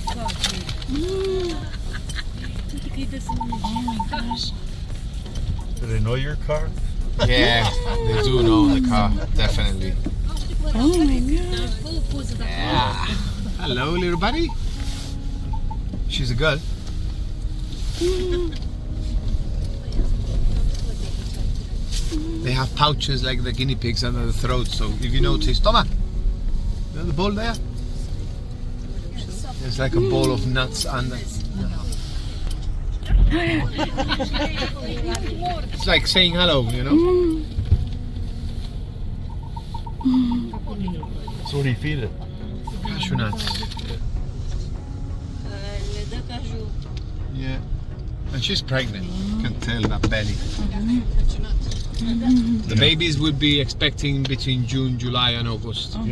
Oh my gosh. Do they know your car? Yeah, they do know the car, definitely. Oh my god. Yeah. Hello, little buddy. She's a girl. They have pouches like the guinea pigs under the throat, so if you notice, Toma, you know the bowl there? There's like a bowl of nuts under. It's like saying hello, you know? So what do you feed it? Cashew nuts. Yeah. And she's pregnant. You can tell that belly. The babies would be expecting between June, July and August. Okay.